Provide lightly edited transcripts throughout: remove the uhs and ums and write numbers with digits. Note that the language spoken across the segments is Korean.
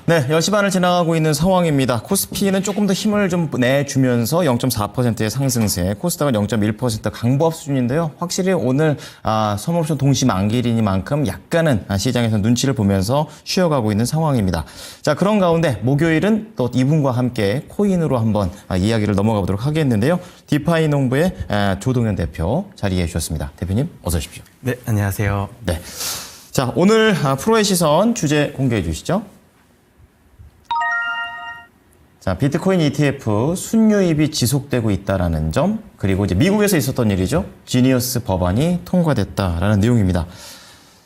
네, 10시 반을 지나가고 있는 상황입니다. 코스피는 조금 더 힘을 좀 내주면서 0.4%의 상승세, 코스닥은 0.1% 강보합 수준인데요. 확실히 오늘 선물옵션 동시 만기일이니만큼 약간은 시장에서 눈치를 보면서 쉬어가고 있는 상황입니다. 자, 그런 가운데 목요일은 또 이분과 함께 코인으로 한번 이야기를 넘어가 보도록 하겠는데요. 디파이 농부의 조동현 대표 자리해 주셨습니다. 대표님, 어서 오십시오. 네, 안녕하세요. 네. 자, 오늘 프로의 시선 주제 공개해 주시죠. 자, 비트코인 ETF 순유입이 지속되고 있다라는 점, 그리고 이제 미국에서 있었던 일이죠. 지니어스 법안이 통과됐다라는 내용입니다.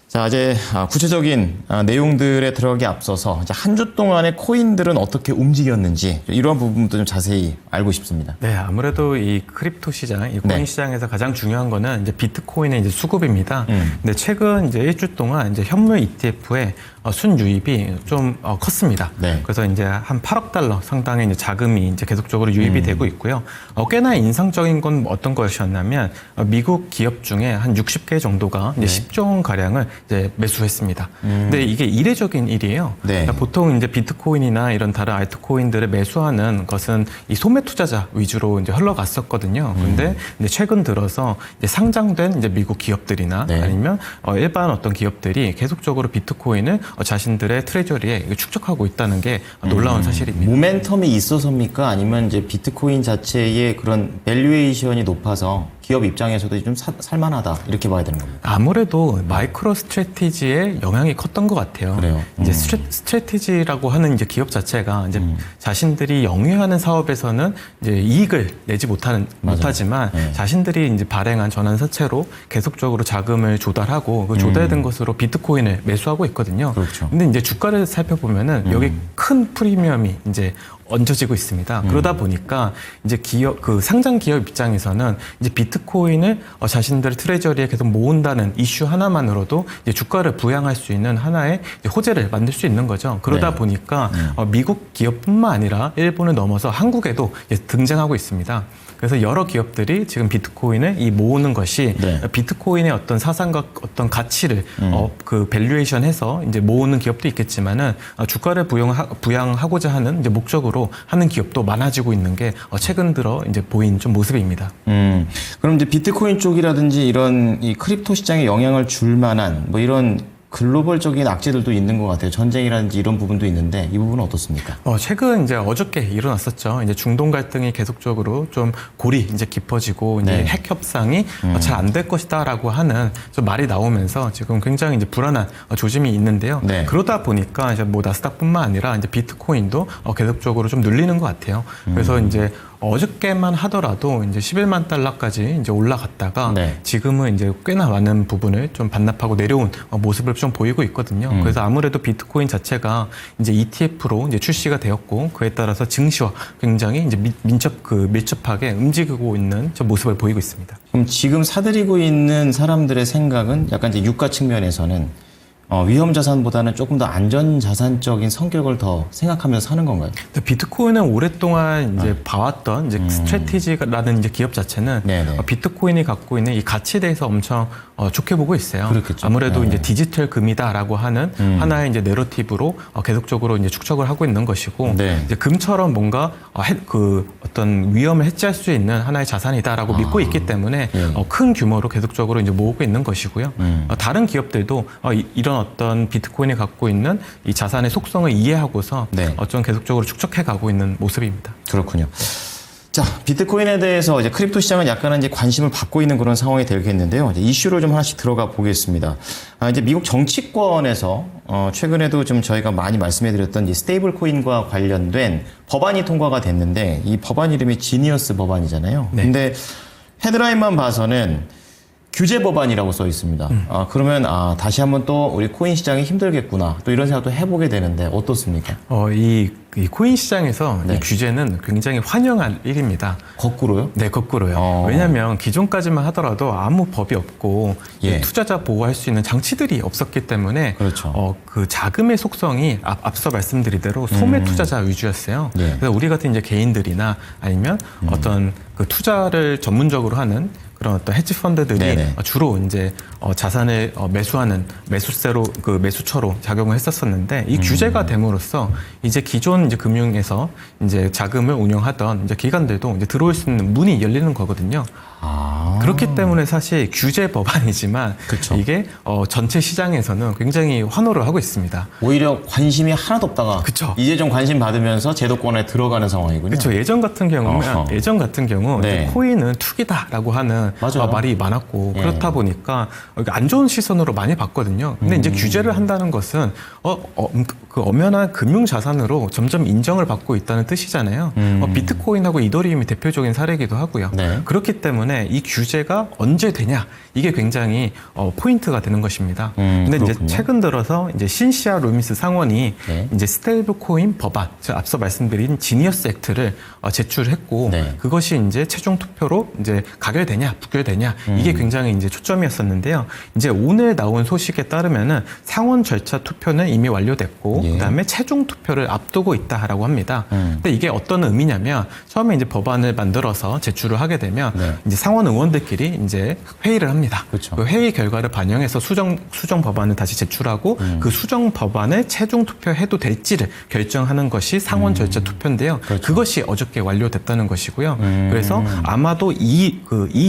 자, 이제 구체적인 내용들에 들어가기 앞서서 이제 한 주 동안의 코인들은 어떻게 움직였는지 이러한 부분도 좀 자세히 알고 싶습니다. 네, 아무래도 이 크립토 시장, 이 코인 네. 시장에서 가장 중요한 거는 이제 비트코인의 이제 수급입니다. 근데 최근 이제 일주 동안 이제 현물 ETF의 순유입이 좀 컸습니다. 네. 그래서 이제 한 8억 달러 상당의 이제 자금이 이제 계속적으로 유입이 되고 있고요. 꽤나 인상적인 건 어떤 것이었냐면 미국 기업 중에 한 60개 정도가 이제 10조 원 가량을 이제 매수했습니다. 근데 이게 이례적인 일이에요. 네. 그러니까 보통 이제 비트코인이나 이런 다른 알트코인들을 매수하는 것은 이 소매 투자자 위주로 이제 흘러갔었거든요. 근데 이제 최근 들어서 이제 상장된 이제 미국 기업들이나 네. 아니면 일반 어떤 기업들이 계속적으로 비트코인을 자신들의 트레저리에 축적하고 있다는 게 놀라운 사실입니다. 모멘텀이 있어서입니까? 아니면 이제 비트코인 자체의 그런 밸류에이션이 높아서 기업 입장에서도 좀 살만하다 이렇게 봐야 되는 겁니다. 아무래도 마이크로 스트래티지의 영향이 컸던 것 같아요. 그래요. 이제 스트래티지라고 하는 이제 기업 자체가 이제 자신들이 영위하는 사업에서는 이제 이익을 내지 못하지만 네. 자신들이 이제 발행한 전환사채로 계속적으로 자금을 조달하고 그 조달된 것으로 비트코인을 매수하고 있거든요. 그렇죠. 근데 이제 주가를 살펴보면은 여기 큰 프리미엄이 이제 얹어지고 있습니다. 그러다 보니까 이제 그 상장 기업 입장에서는 이제 비트코인을 자신들의 트레저리에 계속 모은다는 이슈 하나만으로도 이제 주가를 부양할 수 있는 하나의 호재를 만들 수 있는 거죠. 그러다 네. 보니까 미국 기업뿐만 아니라 일본을 넘어서 한국에도 이제 등장하고 있습니다. 그래서 여러 기업들이 지금 비트코인을 모으는 것이 네. 비트코인의 어떤 사상과 어떤 가치를 그 밸류에이션해서 이제 모으는 기업도 있겠지만은 주가를 부양하고자 하는 이제 목적으로 하는 기업도 많아지고 있는 게 최근 들어 이제 보인 좀 모습입니다. 그럼 이제 비트코인 쪽이라든지 이런 이 크립토 시장에 영향을 줄 만한 뭐 이런 글로벌적인 악재들도 있는 것 같아요. 전쟁이라든지 이런 부분도 있는데 이 부분은 어떻습니까? 최근 이제 어저께 일어났었죠. 이제 중동 갈등이 계속적으로 좀 골이 이제 깊어지고 이제 네. 핵 협상이 잘 안 될 것이다라고 하는 좀 말이 나오면서 지금 굉장히 이제 불안한 조짐이 있는데요. 네. 그러다 보니까 이제 뭐 나스닥뿐만 아니라 이제 비트코인도 계속적으로 좀 눌리는 것 같아요. 그래서 이제 어저께만 하더라도 이제 11만 달러까지 이제 올라갔다가 네. 지금은 이제 꽤나 많은 부분을 좀 반납하고 내려온 모습을 좀 보이고 있거든요. 그래서 아무래도 비트코인 자체가 이제 ETF로 이제 출시가 되었고 그에 따라서 증시와 굉장히 이제 밀접하게 움직이고 있는 저 모습을 보이고 있습니다. 그럼 지금 사들이고 있는 사람들의 생각은 약간 이제 유가 측면에서는 위험 자산보다는 조금 더 안전 자산적인 성격을 더 생각하면서 사는 건가요? 비트코인은 오랫동안 이제 봐왔던 이제 스트래티지라는 이제 기업 자체는 네네. 비트코인이 갖고 있는 이 가치에 대해서 엄청 좋게 보고 있어요. 그렇겠죠. 아무래도 네. 이제 디지털 금이다라고 하는 하나의 이제 내러티브로 계속적으로 이제 축적을 하고 있는 것이고 네. 이제 금처럼 뭔가 그 어떤 위험을 해치할 수 있는 하나의 자산이다라고 믿고 있기 때문에 네. 큰 규모로 계속적으로 이제 모으고 있는 것이고요. 다른 기업들도 이런 어떤 비트코인이 갖고 있는 이 자산의 속성을 이해하고서 네. 좀 계속적으로 축적해 가고 있는 모습입니다. 그렇군요. 자, 비트코인에 대해서 이제 크립토 시장은 약간은 이제 관심을 받고 있는 그런 상황이 되겠는데요. 이제 이슈를 좀 하나씩 들어가 보겠습니다. 이제 미국 정치권에서 최근에도 좀 저희가 많이 말씀해드렸던 이 스테이블 코인과 관련된 법안이 통과가 됐는데 이 법안 이름이 지니어스 법안이잖아요. 네. 근데 헤드라인만 봐서는 규제 법안이라고 써 있습니다. 그러면 다시 한번 또 우리 코인 시장이 힘들겠구나. 또 이런 생각도 해보게 되는데 어떻습니까? 이 코인 시장에서 네. 이 규제는 굉장히 환영할 일입니다. 거꾸로요? 네, 거꾸로요. 왜냐하면 기존까지만 하더라도 아무 법이 없고 예. 투자자 보호할 수 있는 장치들이 없었기 때문에 그렇죠. 그 자금의 속성이 앞서 말씀드린 대로 소매 투자자 위주였어요. 예. 그래서 우리 같은 이제 개인들이나 아니면 어떤 그 투자를 전문적으로 하는 그런 어떤 헤지 펀드들이 네네. 주로 이제 자산을 매수하는 매수세로 그 매수처로 작용을 했었었는데 이 규제가 됨으로써 이제 기존 이제 금융에서 이제 자금을 운영하던 이제 기관들도 이제 들어올 수 있는 문이 열리는 거거든요. 그렇기 때문에 사실 규제 법안이지만 그쵸. 이게 전체 시장에서는 굉장히 환호를 하고 있습니다. 오히려 관심이 하나도 없다가 그쵸. 이제 좀 관심 받으면서 제도권에 들어가는 상황이군요. 그렇죠. 예전 같은 경우 네. 이제 코인은 투기다라고 하는 맞아요. 말이 많았고 예. 그렇다 보니까 안 좋은 시선으로 많이 봤거든요. 근데 이제 규제를 한다는 것은 그 엄연한 금융 자산으로 점점 인정을 받고 있다는 뜻이잖아요. 비트코인하고 이더리움이 대표적인 사례이기도 하고요. 네. 그렇기 때문에 이 규제가 언제 되냐 이게 굉장히 포인트가 되는 것입니다. 근데 이제 그렇군요. 최근 들어서 이제 신시아 루미스 상원이 네. 이제 스테이블 코인 법안, 제가 앞서 말씀드린 지니어스 액트를 제출했고 네. 그것이 이제 최종 투표로 이제 가결되냐 부결되냐 이게 굉장히 이제 초점이었었는데요. 이제 오늘 나온 소식에 따르면은 상원 절차 투표는 이미 완료됐고 예. 그다음에 최종 투표를 앞두고 있다라고 합니다. 근데 이게 어떤 의미냐면 처음에 이제 법안을 만들어서 제출을 하게 되면 네. 이제 상원 의원들끼리 이제 회의를 합니다. 그렇죠. 그 회의 결과를 반영해서 수정 법안을 다시 제출하고 그 수정 법안을 최종 투표해도 될지를 결정하는 것이 상원 절차 투표인데요. 그렇죠. 그것이 어저께 완료됐다는 것이고요. 그래서 아마도 이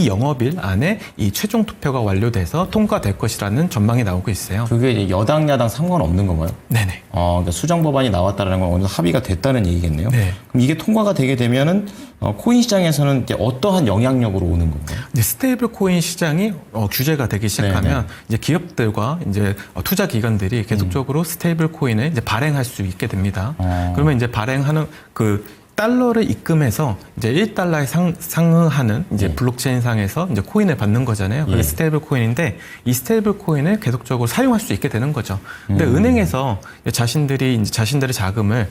영업일 안에 이 최종 투표가 완료돼서 통과될 것이라는 전망이 나오고 있어요. 그게 이제 여당 야당 상관없는 건가요? 네네. 그러니까 수정 법안이 나왔다는 건 어느 정도 합의가 됐다는 얘기겠네요. 네. 그럼 이게 통과가 되게 되면은 코인 시장에서는 이제 어떠한 영향력으로 오는 건가요? 이제 스테이블 코인 시장이 규제가 되기 시작하면 네네. 이제 기업들과 이제 투자 기관들이 계속적으로 스테이블 코인을 이제 발행할 수 있게 됩니다. 그러면 이제 발행하는 그 달러를 입금해서 이제 1달러에 상응하는 이제 네. 블록체인 상에서 이제 코인을 받는 거잖아요. 그게 예. 스테이블 코인인데 이 스테이블 코인을 계속적으로 사용할 수 있게 되는 거죠. 근데 은행에서 자신들이 이제 자신들의 자금을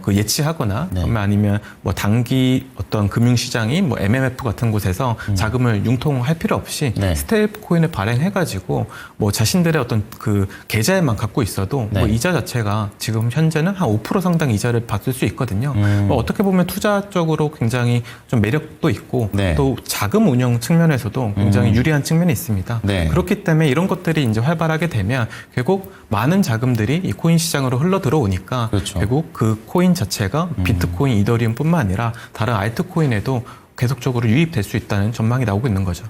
그 예치하거나 네. 아니면 뭐 단기 어떤 금융 시장인 뭐 MMF 같은 곳에서 자금을 융통할 필요 없이 네. 스테이블 코인을 발행해 가지고 뭐 자신들의 어떤 그 계좌에만 갖고 있어도 네. 뭐 이자 자체가 지금 현재는 한 5% 상당 이자를 받을 수 있거든요. 뭐 어떻게 보면 투자적으로 굉장히 좀 매력도 있고 네. 또 자금 운영 측면에서도 굉장히 유리한 측면이 있습니다. 네. 그렇기 때문에 이런 것들이 이제 활발하게 되면 결국 많은 자금들이 이 코인 시장으로 흘러 들어오니까 그렇죠. 결국 그 코인 자체가 비트코인, 이더리움뿐만 아니라 다른 알트코인에도 계속적으로 유입될 수 있다는 전망이 나오고 있는 거죠.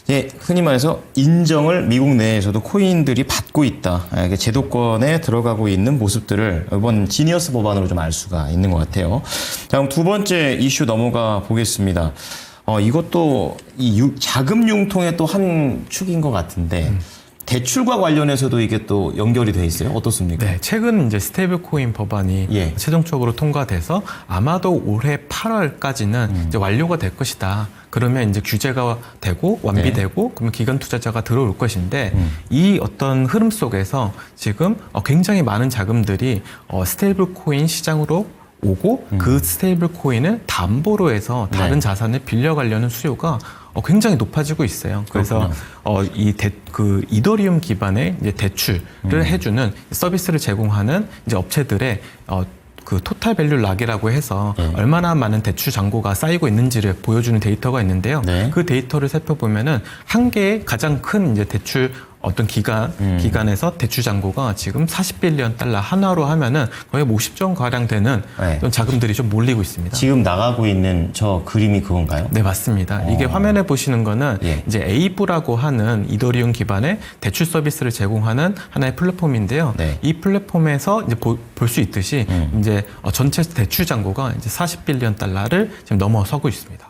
예, 흔히 말해서 인정을 미국 내에서도 코인들이 받고 있다. 이게 제도권에 들어가고 있는 모습들을 이번 지니어스 법안으로 좀 알 수가 있는 것 같아요. 자, 그럼 두 번째 이슈 넘어가 보겠습니다. 이것도 자금 융통의 또 한 축인 것 같은데 대출과 관련해서도 이게 또 연결이 돼 있어요. 어떻습니까? 네, 최근 이제 스테이블 코인 법안이 예. 최종적으로 통과돼서 아마도 올해 8월까지는 이제 완료가 될 것이다. 그러면 이제 규제가 되고 완비되고 그러면 기관 투자자가 들어올 것인데 이 어떤 흐름 속에서 지금 굉장히 많은 자금들이 스테이블 코인 시장으로 오고 그 스테이블 코인을 담보로 해서 다른 네. 자산을 빌려가려는 수요가 굉장히 높아지고 있어요. 그래서 그 이더리움 기반의 이제 대출을 해주는 서비스를 제공하는 이제 업체들의 그 토탈 밸류 락이라고 해서 얼마나 많은 대출 잔고가 쌓이고 있는지를 보여주는 데이터가 있는데요. 네. 그 데이터를 살펴보면은 한 개의 가장 큰 이제 대출 어떤 기간에서 대출 잔고가 지금 40빌리언 달러 한화로 하면은 거의 50조 가량 되는 네. 좀 자금들이 좀 몰리고 있습니다. 지금 나가고 있는 저 그림이 그건가요? 네, 맞습니다. 이게 화면에 보시는 거는 예. 이제 에이브라고 하는 이더리움 기반의 대출 서비스를 제공하는 하나의 플랫폼인데요. 네. 이 플랫폼에서 이제 볼 수 있듯이 이제 전체 대출 잔고가 이제 40빌리언 달러를 지금 넘어서고 있습니다.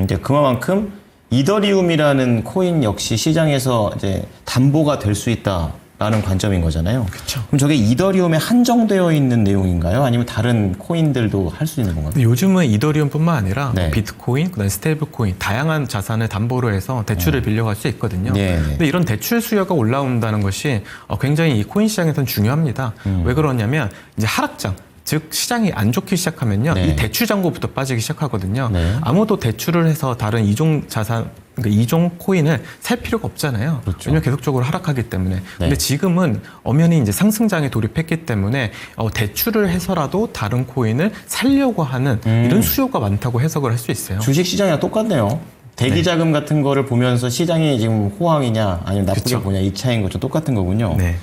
이제 그만큼 이더리움이라는 코인 역시 시장에서 이제 담보가 될 수 있다라는 관점인 거잖아요. 그렇죠. 그럼 저게 이더리움에 한정되어 있는 내용인가요? 아니면 다른 코인들도 할 수 있는 건가요? 근데 요즘은 이더리움뿐만 아니라 네. 비트코인, 그다음에 스테이블코인 다양한 자산을 담보로 해서 대출을 빌려갈 수 있거든요. 네, 네. 근데 이런 대출 수요가 올라온다는 것이 굉장히 이 코인 시장에서는 중요합니다. 왜 그러냐면 이제 하락장. 즉 시장이 안 좋기 시작하면요, 네. 이 대출 잔고부터 빠지기 시작하거든요. 네. 아무도 대출을 해서 다른 이종 자산, 그러니까 이종 코인을 살 필요가 없잖아요. 그렇죠. 왜냐면 계속적으로 하락하기 때문에. 근데 지금은 엄연히 이제 상승장에 돌입했기 때문에 대출을 해서라도 다른 코인을 살려고 하는 이런 수요가 많다고 해석을 할 수 있어요. 주식 시장이랑 똑같네요. 대기 자금 같은 거를 보면서 시장이 지금 호황이냐 아니면 나쁘게 그쵸. 보냐 이 차이인 거죠. 똑같은 거군요. 네.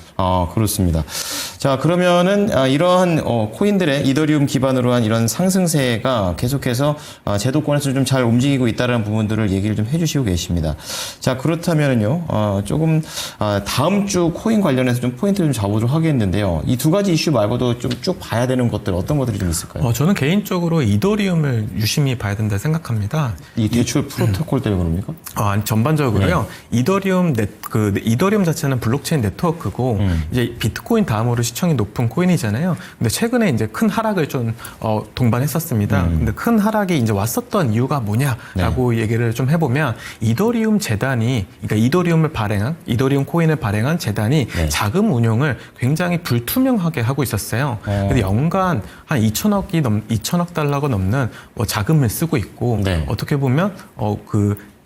그렇습니다. 자, 그러면은 이러한 코인들의 이더리움 기반으로 한 이런 상승세가 계속해서 제도권에서 좀 잘 움직이고 있다는 부분들을 얘기를 좀 해주시고 계십니다. 자, 그렇다면은요, 조금 다음 주 코인 관련해서 좀 포인트를 좀 잡아보도록 하겠는데요. 이 두 가지 이슈 말고도 좀 쭉 봐야 되는 것들 어떤 것들이 좀 있을까요? 저는 개인적으로 이더리움을 유심히 봐야 된다 생각합니다. 이 대출 프로토콜 때문에 그럽니까? 아니, 전반적으로요. 이더리움 자체는 블록체인 네트워크고 이제 비트코인 다음으로 시청이 높은 코인이잖아요. 근데 최근에 이제 큰 하락을 좀 동반했었습니다. 근데 큰 하락이 이제 왔었던 이유가 뭐냐라고 얘기를 좀 해보면 이더리움 재단이 그러니까 이더리움 코인을 발행한 재단이 자금 운용을 굉장히 불투명하게 하고 있었어요. 근데 연간 한 2천억 달러가 넘는 자금을 쓰고 있고 어떻게 보면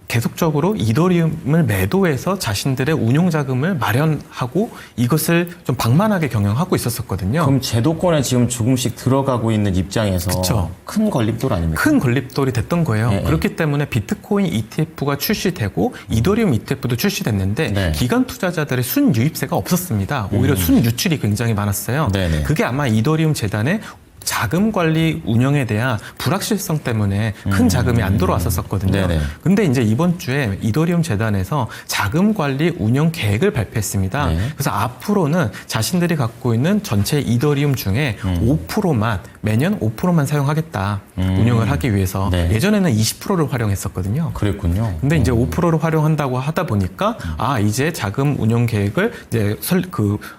계속적으로 이더리움을 매도해서 자신들의 운용 자금을 마련하고 이것을 좀 방만하게 경영하고 있었거든요. 그럼 제도권에 지금 조금씩 들어가고 있는 입장에서 그쵸. 큰 걸림돌 아닙니까? 큰 걸림돌이 됐던 거예요. 그렇기 때문에 비트코인 ETF가 출시되고 이더리움 ETF도 출시됐는데 기관 투자자들의 순유입세가 없었습니다. 오히려 순유출이 굉장히 많았어요. 그게 아마 이더리움 재단의 자금 관리 운영에 대한 불확실성 때문에 큰 자금이 안 들어왔었거든요. 근데 이제 이번 주에 이더리움 재단에서 자금 관리 운영 계획을 발표했습니다. 그래서 앞으로는 자신들이 갖고 있는 전체 이더리움 중에 5%만 매년 5%만 사용하겠다. 운영을 하기 위해서. 예전에는 20%를 활용했었거든요. 그랬군요. 근데 이제 5%를 활용한다고 하다 보니까 이제 자금 운영 계획을 이제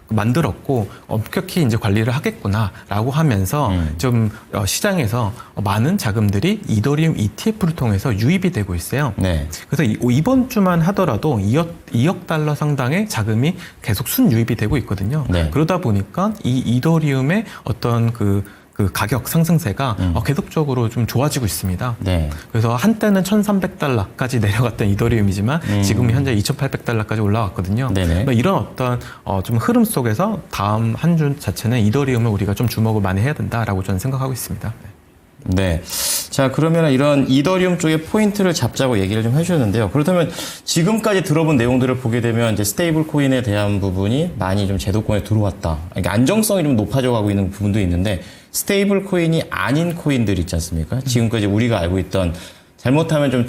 만들었고 엄격히 이제 관리를 하겠구나라고 하면서 좀 시장에서 많은 자금들이 이더리움 ETF를 통해서 유입이 되고 있어요. 그래서 이번 주만 하더라도 2억 달러 상당의 자금이 계속 순유입이 되고 있거든요. 그러다 보니까 이 이더리움의 어떤 그 가격 상승세가 계속적으로 좀 좋아지고 있습니다. 그래서 한때는 1,300달러까지 내려갔던 이더리움이지만 지금 현재 2,800달러까지 올라왔거든요. 이런 어떤 좀 흐름 속에서 다음 한 주 자체는 이더리움을 우리가 좀 주목을 많이 해야 된다라고 저는 생각하고 있습니다. 자, 그러면 이런 이더리움 쪽에 포인트를 잡자고 얘기를 좀 해주셨는데요. 그렇다면 지금까지 들어본 내용들을 보게 되면 이제 스테이블 코인에 대한 부분이 많이 좀 제도권에 들어왔다. 그러니까 안정성이 좀 높아져 가고 있는 부분도 있는데 스테이블 코인이 아닌 코인들 있지 않습니까? 지금까지 우리가 알고 있던 잘못하면 좀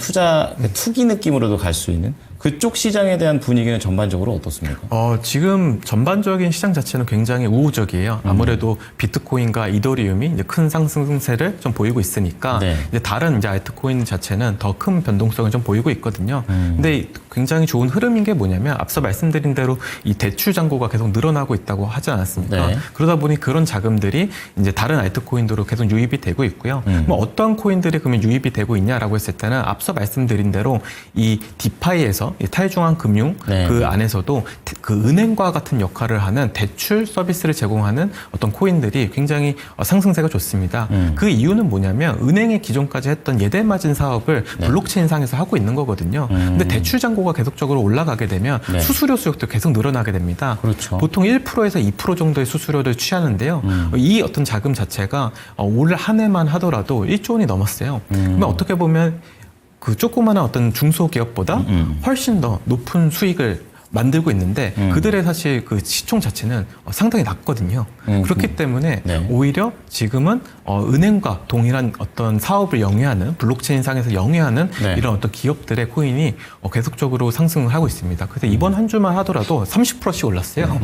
투기 느낌으로도 갈 수 있는 그쪽 시장에 대한 분위기는 전반적으로 어떻습니까? 지금 전반적인 시장 자체는 굉장히 우호적이에요. 아무래도 비트코인과 이더리움이 이제 큰 상승세를 좀 보이고 있으니까 이제 다른 이제 알트코인 자체는 더 큰 변동성을 좀 보이고 있거든요. 근데 굉장히 좋은 흐름인 게 뭐냐면 앞서 말씀드린 대로 이 대출 잔고가 계속 늘어나고 있다고 하지 않았습니까? 그러다 보니 그런 자금들이 이제 다른 알트코인으로 계속 유입이 되고 있고요. 뭐 어떤 코인들이 그러면 유입이 되고 있냐라고 했을 때는 앞서 말씀드린 대로 이 디파이에서 탈중앙 금융 그 안에서도 그 은행과 같은 역할을 하는 대출 서비스를 제공하는 어떤 코인들이 굉장히 상승세가 좋습니다. 그 이유는 뭐냐면 은행이 기존까지 했던 예대마진 사업을 블록체인 상에서 하고 있는 거거든요. 근데 대출 잔고가 계속적으로 올라가게 되면 수수료 수익도 계속 늘어나게 됩니다. 보통 1%에서 2% 정도의 수수료를 취하는데요. 이 어떤 자금 자체가 올 한 해만 하더라도 1조 원이 넘었어요. 그러면 어떻게 보면 그 조그마한 어떤 중소기업보다 훨씬 더 높은 수익을 만들고 있는데 그들의 사실 그 시총 자체는 상당히 낮거든요. 그렇기 때문에 오히려 지금은 은행과 동일한 어떤 사업을 영위하는 블록체인 상에서 영위하는 이런 어떤 기업들의 코인이 계속적으로 상승을 하고 있습니다. 그래서 이번 한 주만 하더라도 30%씩 올랐어요.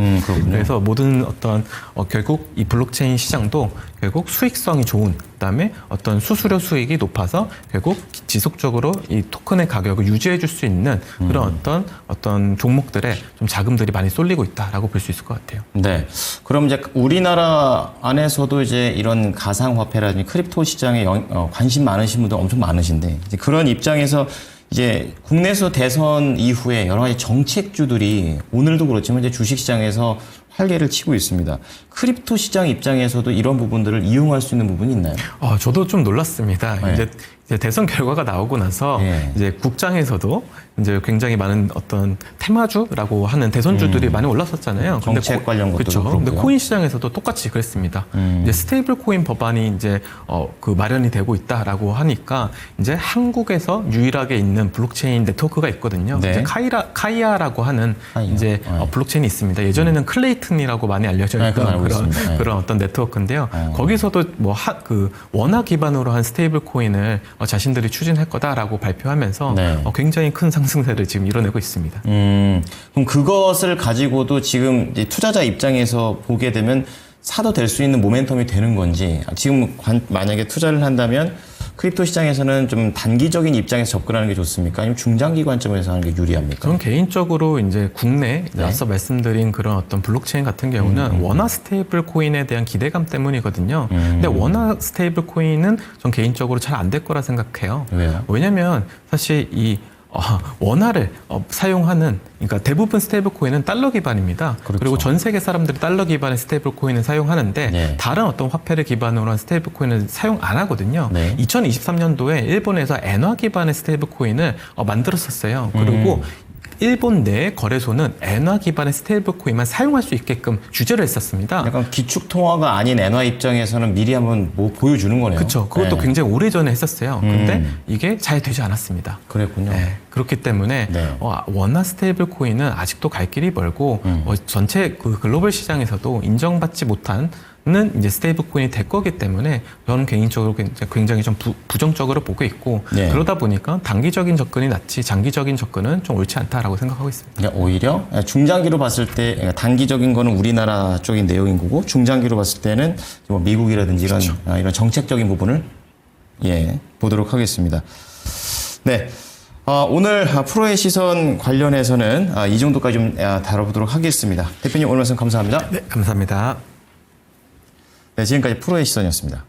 그래서 모든 어떤 결국 이 블록체인 시장도 결국 수익성이 좋은 그다음에 어떤 수수료 수익이 높아서 결국 지속적으로 이 토큰의 가격을 유지해 줄 수 있는 그런 어떤 종목들에 좀 자금들이 많이 쏠리고 있다라고 볼 수 있을 것 같아요. 그럼 이제 우리나라 안에서도 이제 이런 가상화폐라든지 크립토 시장에 관심 많으신 분들 엄청 많으신데 이제 그런 입장에서 이제 국내에서 대선 이후에 여러 가지 정책주들이 오늘도 그렇지만 이제 주식시장에서 활개를 치고 있습니다. 크립토 시장 입장에서도 이런 부분들을 이용할 수 있는 부분이 있나요? 저도 좀 놀랐습니다. 이제 이제 대선 결과가 나오고 나서 예. 이제 국장에서도 이제 굉장히 많은 어떤 테마주라고 하는 대선주들이 많이 올랐었잖아요. 근데 정책 관련 것도 그렇죠. 그렇고요. 근데 코인 시장에서도 똑같이 그랬습니다. 이제 스테이블 코인 법안이 이제 그 마련이 되고 있다라고 하니까 이제 한국에서 유일하게 있는 블록체인 네트워크가 있거든요. 네. 이제 카이아라고 하는 카이아. 이제 네. 블록체인이 있습니다. 예전에는 클레이튼이라고 많이 알려져 네, 있던 그건 알고 있습니다. 네. 그런 어떤 네트워크인데요. 거기서도 뭐 그 원화 기반으로 한 스테이블 코인을 자신들이 추진할 거다라고 발표하면서 네. 굉장히 큰 상승세를 지금 이뤄내고 있습니다. 그럼 그것을 가지고도 지금 이제 투자자 입장에서 보게 되면 사도 될 수 있는 모멘텀이 되는 건지, 지금 만약에 투자를 한다면 크립토 시장에서는 좀 단기적인 입장에서 접근하는 게 좋습니까? 아니면 중장기 관점에서 하는 게 유리합니까? 저는 개인적으로 이제 국내 네. 앞서 말씀드린 그런 어떤 블록체인 같은 경우는 원화 스테이블 코인에 대한 기대감 때문이거든요. 근데 원화 스테이블 코인은 전 개인적으로 잘 안 될 거라 생각해요. 왜요? 왜냐면 사실 이 원화를 사용하는, 그러니까 대부분 스테이블 코인은 달러 기반입니다. 그렇죠. 그리고 전 세계 사람들이 달러 기반의 스테이블 코인을 사용하는데 네. 다른 어떤 화폐를 기반으로 한 스테이블 코인을 사용 안 하거든요. 네. 2023년도에 일본에서 엔화 기반의 스테이블 코인을 만들었었어요. 그리고 일본 내 거래소는 엔화 기반의 스테이블 코인만 사용할 수 있게끔 규제를 했었습니다. 약간 기축 통화가 아닌 엔화 입장에서는 미리 한번 뭐 보여주는 거네요. 그렇죠. 그것도 네. 굉장히 오래전에 했었어요. 근데 이게 잘 되지 않았습니다. 그랬군요. 네, 그렇기 때문에 네. 원화 스테이블 코인은 아직도 갈 길이 멀고 전체 그 글로벌 시장에서도 인정받지 못하는 이제 스테이블 코인이 될 거기 때문에 저는 개인적으로 굉장히 좀 부정적으로 보고 있고 네. 그러다 보니까 단기적인 접근이 낫지 장기적인 접근은 좀 옳지 않다라고 생각하고 있습니다. 그러니까 오히려 중장기로 봤을 때, 그러니까 단기적인 거는 우리나라 쪽인 내용인 거고, 중장기로 봤을 때는 뭐 미국이라든지 이런, 이런 정책적인 부분을 보도록 하겠습니다. 네. 오늘 프로의 시선 관련해서는 이 정도까지 좀 다뤄보도록 하겠습니다. 대표님 오늘 말씀 감사합니다. 네, 감사합니다. 네, 지금까지 프로의 시선이었습니다.